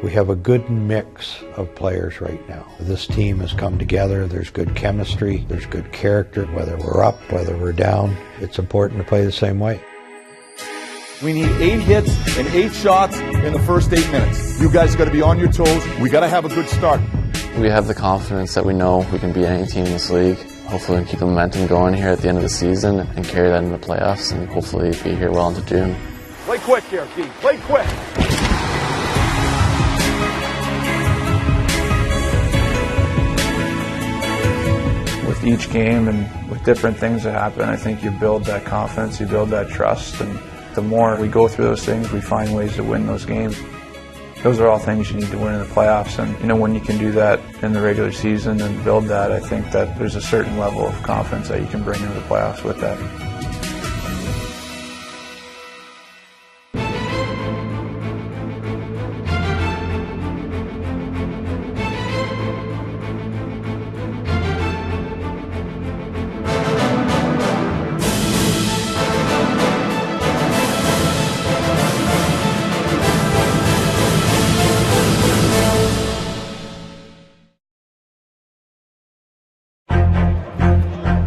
We have a good mix of players right now. This team has come together. There's good chemistry. There's good character. Whether we're up, whether we're down, it's important to play the same way. We need 8 hits and 8 shots in the first 8 minutes. You guys got to be on your toes. We got to have a good start. We have the confidence that we know we can beat any team in this league. Hopefully we can keep the momentum going here at the end of the season and carry that into the playoffs and hopefully be here well into June. Play quick here, Keith. Play quick. With each game and with different things that happen, I think you build that confidence, you build that trust, and the more we go through those things, we find ways to win those games. Those are all things you need to win in the playoffs, and when you can do that in the regular season and build that, I think that there's a certain level of confidence that you can bring into the playoffs with that.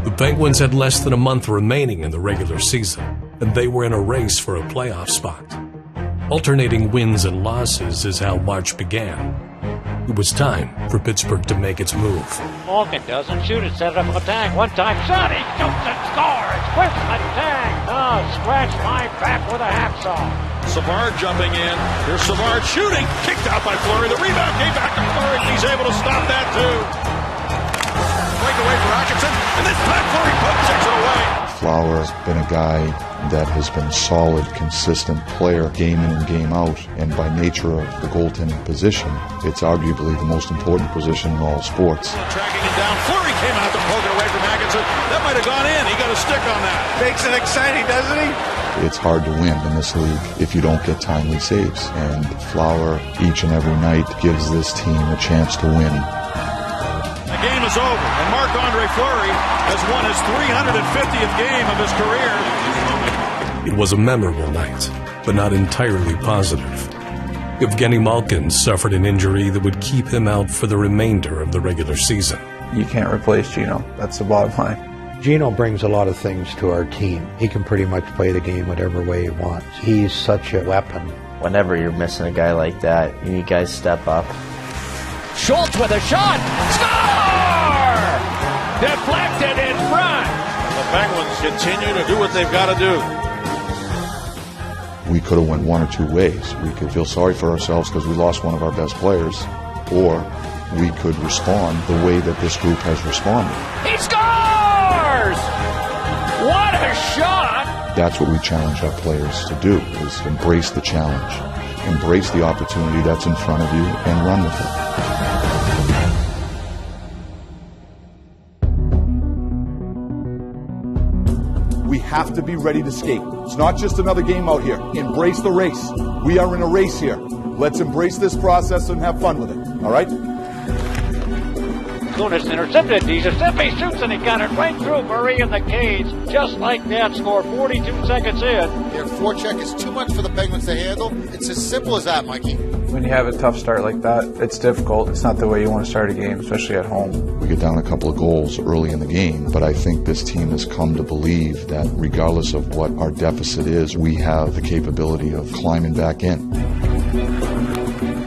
The Penguins had less than a month remaining in the regular season, and they were in a race for a playoff spot. Alternating wins and losses is how March began. It was time for Pittsburgh to make its move. Malkin doesn't shoot it, set it up on the tag. One-time shot, he shoots and scores with the tag. Oh, scratch my back with a hacksaw. Savard jumping in. Here's Savard shooting. Kicked out by Fleury. The rebound came back to Fleury. He's able to stop that too. Breakaway for Atkinson, and this time Fleury takes it away. Flower has been a guy that has been a solid, consistent player game in and game out, and by nature of the goaltending position, it's arguably the most important position in all sports. Tracking it down, Fleury came out to poke it away from Atkinson. That might have gone in. He got a stick on that. Makes it exciting, doesn't he? It's hard to win in this league if you don't get timely saves, and Flower each and every night gives this team a chance to win. The game is over, and Marc-Andre Fleury has won his 350th game of his career. It was a memorable night, but not entirely positive. Evgeny Malkin suffered an injury that would keep him out for the remainder of the regular season. You can't replace Gino. That's the bottom line. Gino brings a lot of things to our team. He can pretty much play the game whatever way he wants. He's such a weapon. Whenever you're missing a guy like that, you need guys step up. Schultz with a shot. Score! Deflected in front. The Penguins continue to do what they've got to do. We could have went one or two ways. We could feel sorry for ourselves because we lost one of our best players, or we could respond the way that this group has responded. He scores! What a shot! That's what we challenge our players to do, is embrace the challenge. Embrace the opportunity that's in front of you and run with it. We have to be ready to skate. It's not just another game out here. Embrace the race. We are in a race here. Let's embrace this process and have fun with it. All right? Kunis intercepted. Giuseppe shoots and he got it right through Murray in the cage. Just like that, score 42 seconds in. Their forecheck is too much for the Penguins to handle. It's as simple as that, Mikey. When you have a tough start like that, it's difficult. It's not the way you want to start a game, especially at home. We get down a couple of goals early in the game, but I think this team has come to believe that regardless of what our deficit is, we have the capability of climbing back in.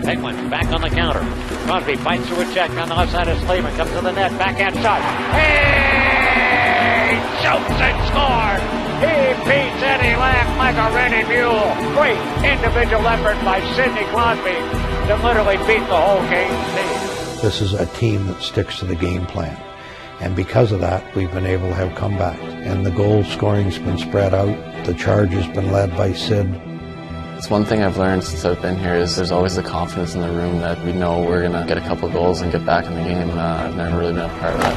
Penguins back on the counter. Crosby fights through a check on the left side of Slavin. Comes to the net. Backhand shot. He shoots and scores. He beats Eddie Lack like a ready mule. Great individual effort by Sidney Crosby to literally beat the whole game team. This is a team that sticks to the game plan. And because of that, we've been able to have comebacks. And the goal scoring's been spread out. The charge has been led by Sid. It's one thing I've learned since I've been here is there's always the confidence in the room that we know we're going to get a couple goals and get back in the game. I've never really been a part of that.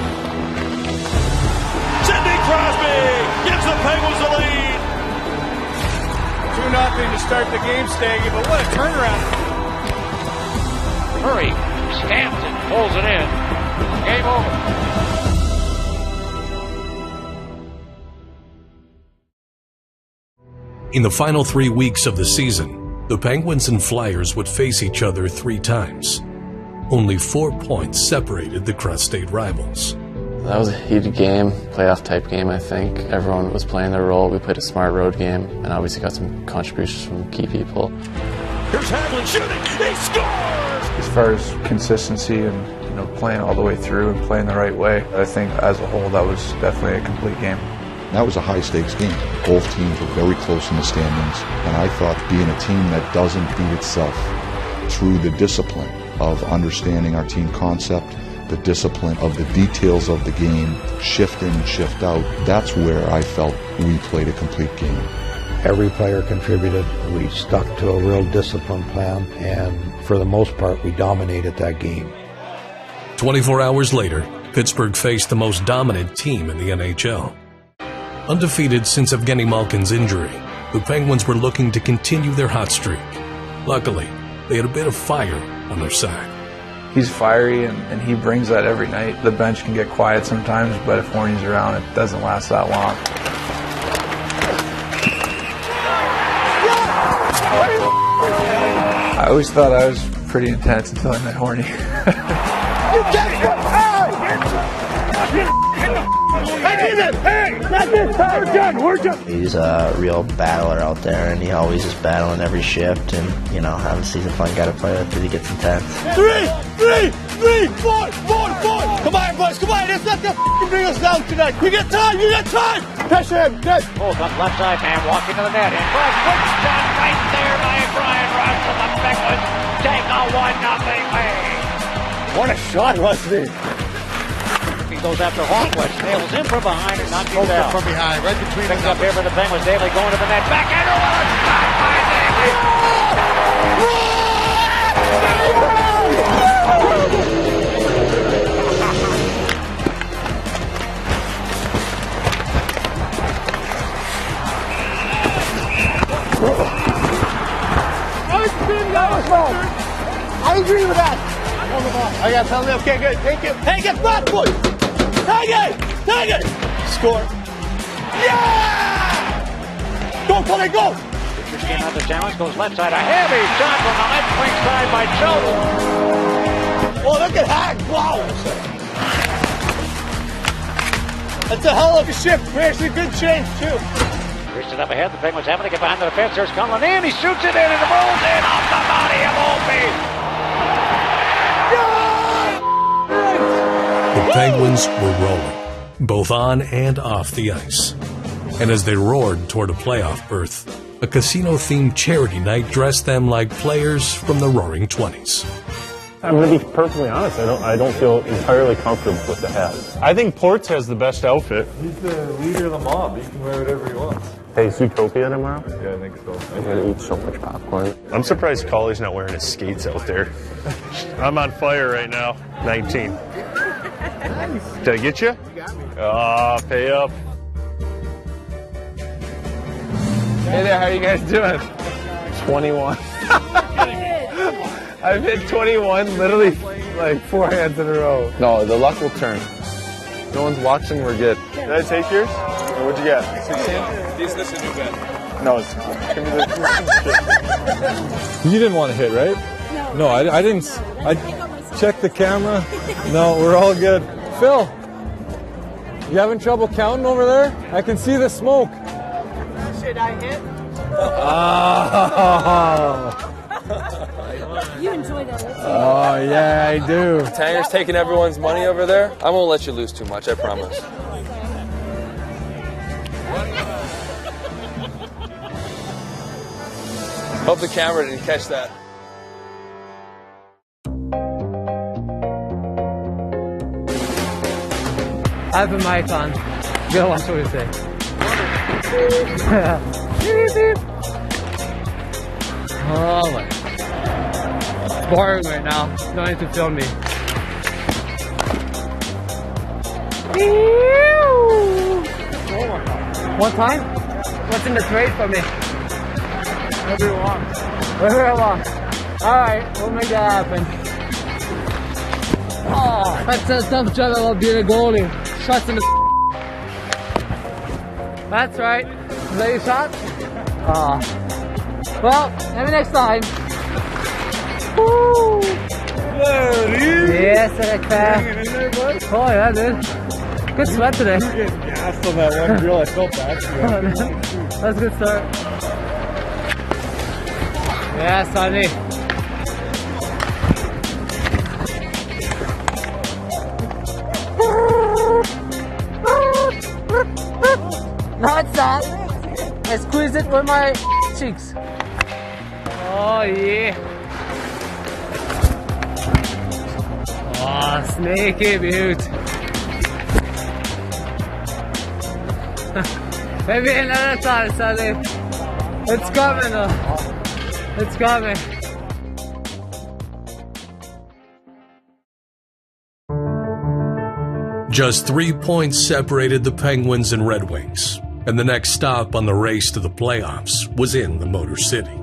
Sidney Crosby gives the Penguins the lead. 2-0 to start the game, Staggy, but what a turnaround. Murray stamps it, pulls it in. Game over. In the final 3 weeks of the season, the Penguins and Flyers would face each other 3 times. Only 4 points separated the Crust State rivals. That was a heated game, playoff-type game, I think. Everyone was playing their role. We played a smart road game and obviously got some contributions from key people. Here's Hagelin shooting. He scores! As far as consistency and playing all the way through and playing the right way, I think as a whole that was definitely a complete game. That was a high-stakes game. Both teams were very close in the standings, and I thought being a team that doesn't beat itself through the discipline of understanding our team concept, the discipline of the details of the game, shift in and shift out, that's where I felt we played a complete game. Every player contributed. We stuck to a real disciplined plan, and for the most part, we dominated that game. 24 hours later, Pittsburgh faced the most dominant team in the NHL. Undefeated since Evgeny Malkin's injury, the Penguins were looking to continue their hot streak. Luckily, they had a bit of fire on their side. He's fiery and he brings that every night. The bench can get quiet sometimes, but if Horny's around, it doesn't last that long. I always thought I was pretty intense until I met Horny. He's a real battler out there, and he always is battling every shift, and obviously he's a fun guy to play with because he gets intense. 3, 4. Come on, boys, come on. Let's not bring us down tonight. You got time. Press him. Good. Pulls up left side, man, walking to the net. And quick shot right there by Brian Rush from the Penguins. Take a 1-0 lead. What a shot, wasn't it? He goes after Hawkwest, nails in from behind and knocks him down. From behind, right between Picks up here for the Penguins. Daly going to the net. Back into one. Shot by Daly. I agree with that. I got something. Okay, good. Take it, back, boy. Take it. Score. Yeah! Go, Polly, go. Richardson on the challenge, goes left side. A heavy shot from the left wing side by Joe. Oh, look at Hack. Wow. That's a hell of a shift. Creates a good change, too. Richardson up ahead. The Penguins having to get behind the defense. There's Conlon in. He shoots it in and it rolls in off the body of Opie. The Penguins were rolling, both on and off the ice. And as they roared toward a playoff berth, a casino-themed charity night dressed them like players from the Roaring '20s. I'm going to be perfectly honest. I don't feel entirely comfortable with the hat. I think Ports has the best outfit. He's the leader of the mob. He can wear whatever he wants. Hey, Zootopia tomorrow? Yeah, I think so. I'm going to eat so much popcorn. I'm surprised Colley's not wearing his skates out there. I'm on fire right now. 19. Did I get you? You got me. Pay up. Hey there, how you guys doing? 21. I've hit 21 literally like 4 hands in a row. No, the luck will turn. No one's watching, we're good. Did I take yours? Or what'd you get? 16? This is a new bet. No, it's give me the You didn't want to hit, right? No, I didn't. I checked the camera. No, we're all good. Phil, you having trouble counting over there? I can see the smoke. Should I hit? You enjoy that. Oh, yeah, I do. Tanger's taking everyone's money over there. I won't let you lose too much, I promise. Hope the camera didn't catch that. I have a mic on. Bill, watch what we say. Oh my. It's boring right now. No need to film me. One time? What's in the trade for me? Whatever you want. Whatever I want. Alright, we'll make that happen. Oh, that's a tough job about being a goalie. Shots in the That's right. Is that your shot? Well, maybe next time. Woo! Yes, I can. In there, bud? Oh yeah, dude. Good sweat today. You were getting gassed on that one drill. I felt bad for you. That's a good start. Yeah, Sonny. No, it's not. I squeeze it with my cheeks. Oh, yeah. Oh, sneaky beaut. Maybe another time, Sonny. It's coming, though. It's coming. Just 3 points separated the Penguins and Red Wings, and the next stop on the race to the playoffs was in the Motor City.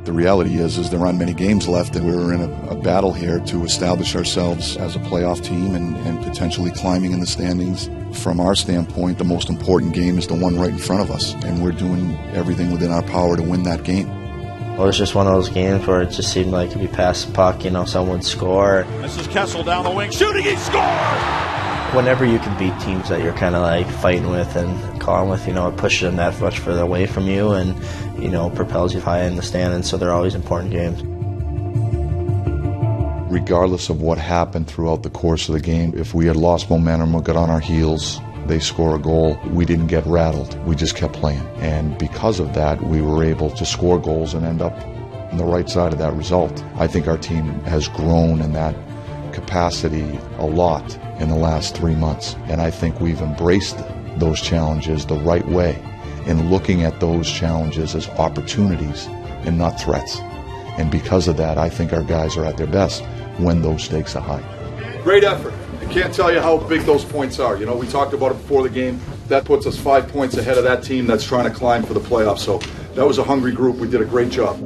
The reality is there aren't many games left, and we're in a battle here to establish ourselves as a playoff team and potentially climbing in the standings. From our standpoint, the most important game is the one right in front of us, and we're doing everything within our power to win that game. Well, it was just one of those games where it just seemed like if you pass the puck, someone would score. This is Kessel down the wing, shooting, he scores! Whenever you can beat teams that you're kind of like fighting with and calling with, it pushes them that much further away from you and, propels you high in the standings, so they're always important games. Regardless of what happened throughout the course of the game, if we had lost momentum or got on our heels, they score a goal, we didn't get rattled. We just kept playing. And because of that, we were able to score goals and end up on the right side of that result. I think our team has grown in that capacity a lot in the last 3 months. And I think we've embraced those challenges the right way in looking at those challenges as opportunities and not threats. And because of that, I think our guys are at their best when those stakes are high. Great effort. I can't tell you how big those points are. We talked about it before the game. That puts us 5 points ahead of that team that's trying to climb for the playoffs. So that was a hungry group. We did a great job.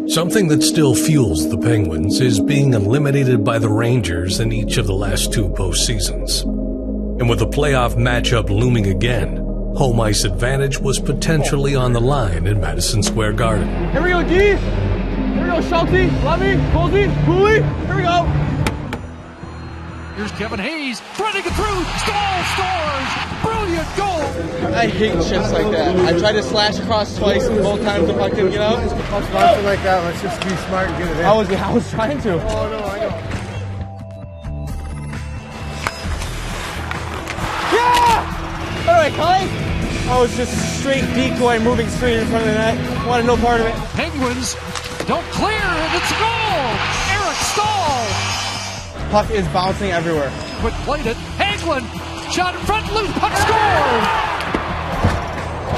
Something that still fuels the Penguins is being eliminated by the Rangers in each of the last 2 postseasons. And with the playoff matchup looming again, home ice advantage was potentially on the line in Madison Square Garden. Here we go, D. Here we go, Schulte, Levy, Colsey, Cooley. Here we go. Here's Kevin Hayes, running it through, scores! Brilliant goal! I hate shits like that. I tried to slash across twice, and both times the puck didn't get out. Something like that. Let's just be smart and get it in. I was trying to. Oh no, I know. Yeah! All right, Kelly. I was just straight decoy, moving straight in front of the net. Wanted no part of it. Penguins don't clear, and it's a goal! Eric Stahl! Puck is bouncing everywhere. Quick played it. Hagelin shot in front, loose puck scored.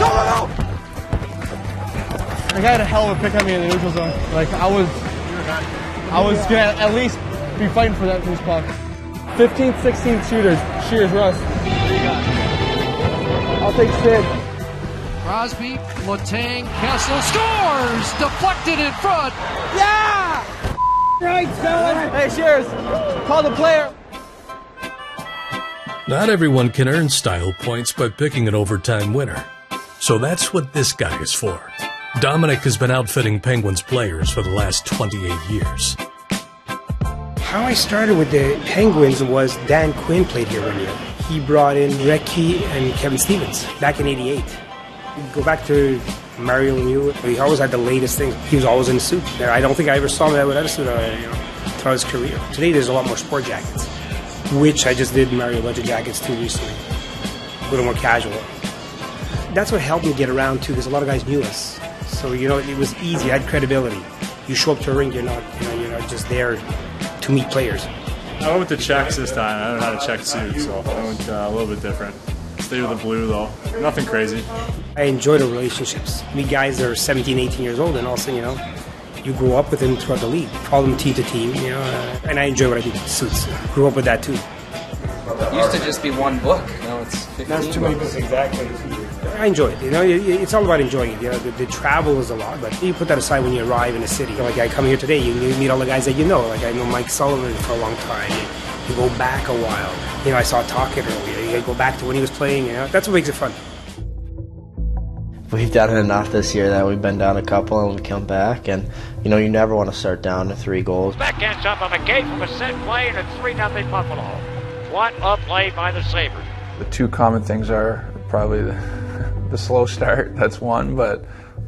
Go! The guy had a hell of a pick on me in the neutral zone. Like I was gonna at least be fighting for that loose puck. 15th, 16th shooters. Cheers, Russ. I'll take Sid. Crosby, Letang, Kessel scores. Deflected in front. Yeah! Right, fellas. Hey, cheers. Call the player. Not everyone can earn style points by picking an overtime winner. So that's what this guy is for. Dominic has been outfitting Penguins players for the last 28 years. How I started with the Penguins was Dan Quinn played here 1 year. He brought in Recchi and Kevin Stevens back in '88. Go back to Mario Lemieux. He always had the latest things. He was always in a suit. I don't think I ever saw him without a suit throughout his career. Today there's a lot more sport jackets, which I just did Mario a bunch of jackets too recently. A little more casual. That's what helped me get around too, because a lot of guys knew us. So it was easy. I had credibility. You show up to a rink, you're not just there to meet players. I went with the checks this time. I don't know how to check suit, so I went a little bit different. Stay with the blue though. Nothing crazy. I enjoy the relationships. Meet guys that are 17, 18 years old, and also, you grow up with them throughout the league. Follow them team to team, and I enjoy what I do with suits. Grew up with that too. It used to just be one book. Now it's 15 That's too many books, exactly. I enjoy it. It's all about enjoying it. The travel is a lot, but you put that aside when you arrive in a city. Like I come here today, you meet all the guys that you know. Like I know Mike Sullivan for a long time. You go back a while. I saw Tocchet earlier. You go back to when he was playing. That's what makes it fun. we've done it enough this year that we've been down a couple and we come back. And, you know, you never want to start down to 3 goals. Backhand shot by McCabe from a set play, and it's 3-0 Buffalo. What a play by the Sabres. The 2 common things are probably the slow start, that's one, but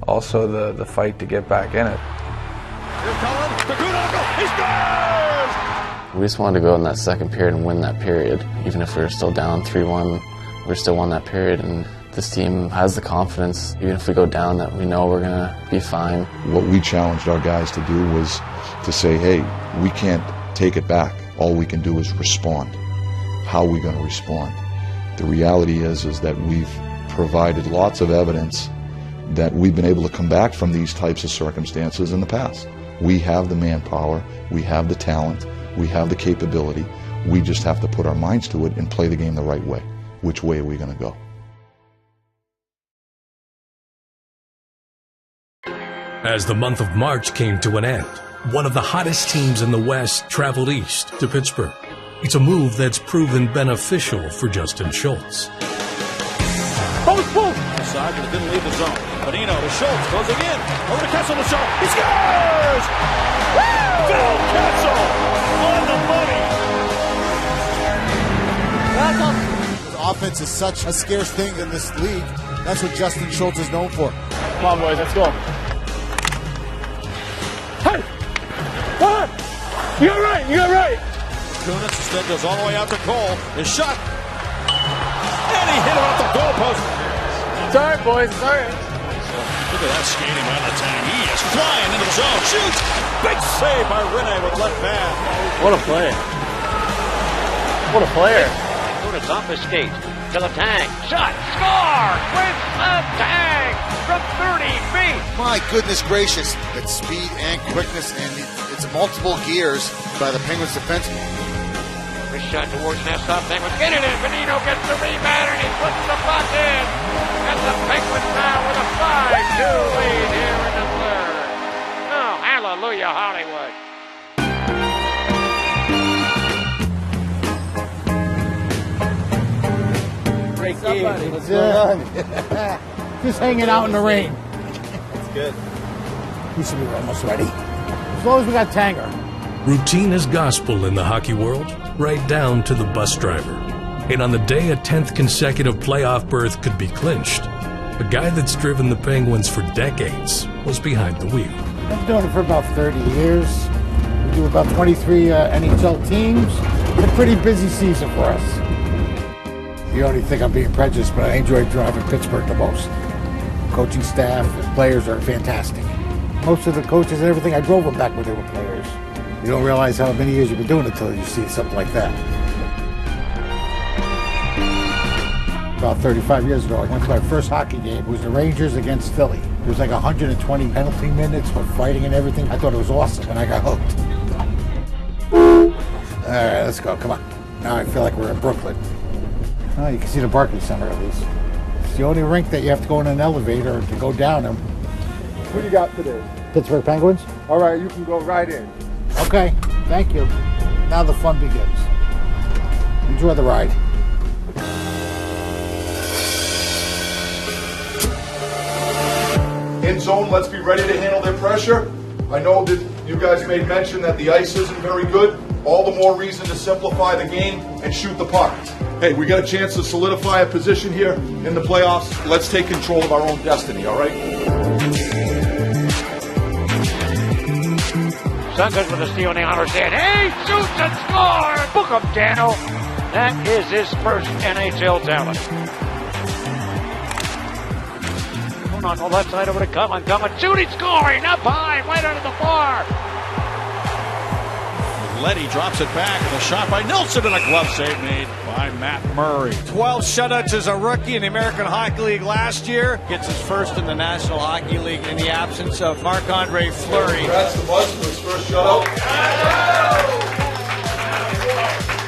also the fight to get back in it. Here's Cullen, the good uncle, he scores! We just wanted to go in that second period and win that period. Even if we were still down 3-1, we still won that period, and this team has the confidence, even if we go down, that we know we're going to be fine. What we challenged our guys to do was to say, hey, we can't take it back. All we can do is respond. How are we going to respond? The reality is that we've provided lots of evidence that we've been able to come back from these types of circumstances in the past. We have the manpower, we have the talent, we have the capability. We just have to put our minds to it and play the game the right way. Which way are we going to go? As the month of March came to an end, one of the hottest teams in the West traveled east to Pittsburgh. It's a move that's proven beneficial for Justin Schultz. Post, inside, but it didn't leave the zone. Bonino to Schultz, goes again. Over to Kessel to shot. He scores! Woo! Phil Kessel on the money. Offense is such a scarce thing in this league. That's what Justin Schultz is known for. Come on, boys, let's go. Hey! Come on! You got right, you got right! Kunitz instead goes all the way out to Cole. His shot. And he hit it off the goalpost. It's all right, boys, it's all right. Look at that skating by Letang. He is flying into the zone. Shoots! Big save by Rinne with left pad. What a play. What a player. Kunitz off his skate to the tank. Shot! Score! With the tank from 30 feet. My goodness gracious. It's speed and quickness, and it's multiple gears by the Penguins defenseman. This shot towards Nassau. Penguins get it in. Bonino gets the rebound, and he puts the puck in. And the Penguins now with a 5-2 lead here in the third. Oh, hallelujah, Hollywood. Great game. What's going on? Just hanging out in the rain. That's good. We should be almost ready. As long as we got Tanger. Routine is gospel in the hockey world, right down to the bus driver. And on the day a 10th consecutive playoff berth could be clinched, a guy that's driven the Penguins for decades was behind the wheel. I've been doing it for about 30 years. We do about 23 NHL teams. It's a pretty busy season for us. You don't even think I'm being prejudiced, but I enjoy driving Pittsburgh the most. Coaching staff and players are fantastic. Most of the coaches and everything, I drove them back when they were players. You don't realize how many years you've been doing it until you see something like that. About 35 years ago, I went to my first hockey game. It was the Rangers against Philly. There was like 120 penalty minutes with fighting and everything. I thought it was awesome, and I got hooked. All right, let's go. Come on. Now I feel like we're in Brooklyn. Oh, you can see the Barclays Center at least. It's the only rink that you have to go in an elevator to go down them. Who you got today? Pittsburgh Penguins? All right, you can go right in. Okay, thank you. Now the fun begins. Enjoy the ride. In zone, let's be ready to handle their pressure. I know that you guys made mention that the ice isn't very good. All the more reason to simplify the game and shoot the puck. Hey, we got a chance to solidify a position here in the playoffs. Let's take control of our own destiny, all right? Sungood with a steal in the honors end. He shoots and scores! Book him, Dano. That is his first NHL talent. Going on the left side over to Cullen. Cullen shooting, scoring, up high, right under the bar. Letty drops it back, and a shot by Nelson, and a glove save made by Matt Murray. 12 shutouts as a rookie in the American Hockey League last year. Gets his first in the National Hockey League in the absence of Marc-Andre Fleury. Congrats to Buzz for his first shutout.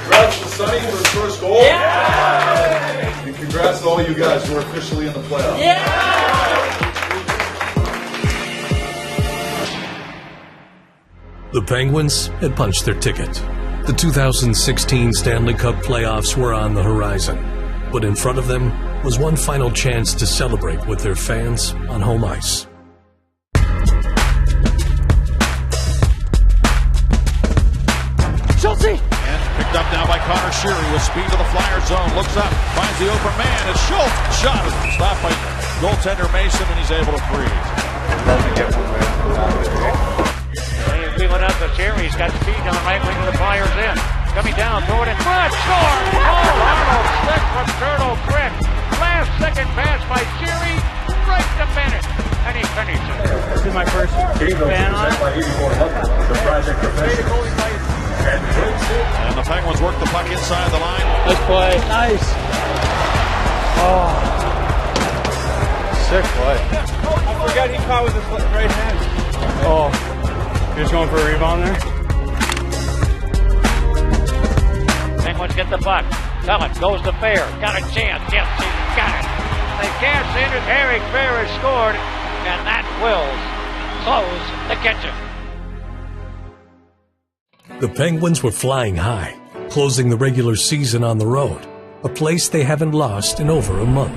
Congrats to Sonny for his first goal. And congrats to all you guys who are officially in the playoffs. The Penguins had punched their ticket. The 2016 Stanley Cup playoffs were on the horizon. But in front of them, was one final chance to celebrate with their fans on home ice. Schultz! And picked up now by Connor Sheary with speed to the Flyer zone. Looks up, finds the open man. It's Schultz. Shot is stopped by goaltender Mason, and he's able to freeze. Love to get one, man. He's wheeling up to Sheary. He's got speed on the right wing of the Flyers in. Coming down, throw it in front, score! Oh, Arnold slick from Turtle Crick. Last second pass by Sheary, right to Bennett, and he finishes. This is my first fan on And the Penguins work the puck inside the line. Nice play. Nice. Oh. Sick play. I forgot he caught with his right hand. Oh. You're just going for a rebound there? Penguins get the puck. Pellet goes to Fair. Got a chance. Yes, he's got it. They cash in and Eric Fair has scored, and that will close the kitchen. The Penguins were flying high, closing the regular season on the road, a place they haven't lost in over a month.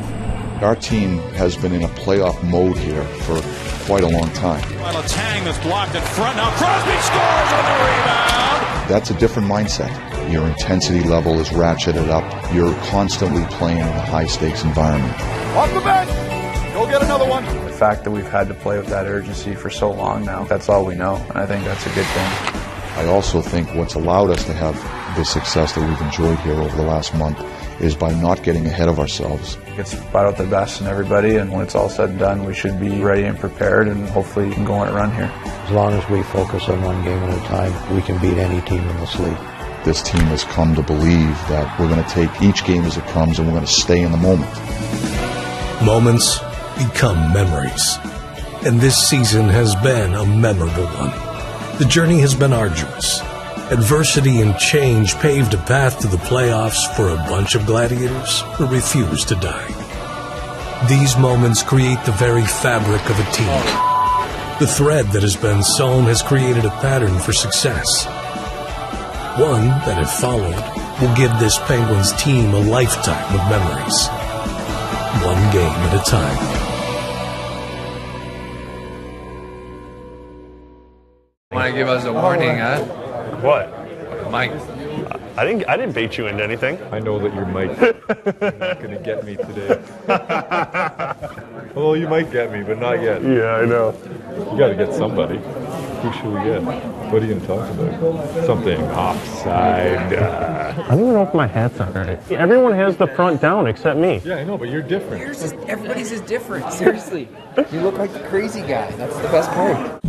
Our team has been in a playoff mode here for quite a long time. While a Tang that's blocked in front. Now Crosby scores on the rebound. That's a different mindset. Your intensity level is ratcheted up. You're constantly playing in a high-stakes environment. Off the bench. Go get another one. The fact that we've had to play with that urgency for so long now, that's all we know, and I think that's a good thing. I also think what's allowed us to have the success that we've enjoyed here over the last month is by not getting ahead of ourselves. It's brought out the best in everybody, and when it's all said and done, we should be ready and prepared, and hopefully we can go on a run here. As long as we focus on one game at a time, we can beat any team in this league. This team has come to believe that we're going to take each game as it comes and we're going to stay in the moment. Moments become memories. And this season has been a memorable one. The journey has been arduous. Adversity and change paved a path to the playoffs for a bunch of gladiators who refuse to die. These moments create the very fabric of a team. The thread that has been sewn has created a pattern for success. One that, if followed, will give this Penguins team a lifetime of memories. One game at a time. Want to give us a warning, huh? What? Mike. I didn't bait you into anything. I know that you might not going to get me today. Well, you might get me, but not yet. Yeah, I know. You got to get somebody. Who should we get? What are you going to talk about? Something offside. I don't even know if my hat's on right. Everyone has the front down except me. Yeah, I know, but you're different. Everybody's is different. Seriously. You look like the crazy guy. That's the best part.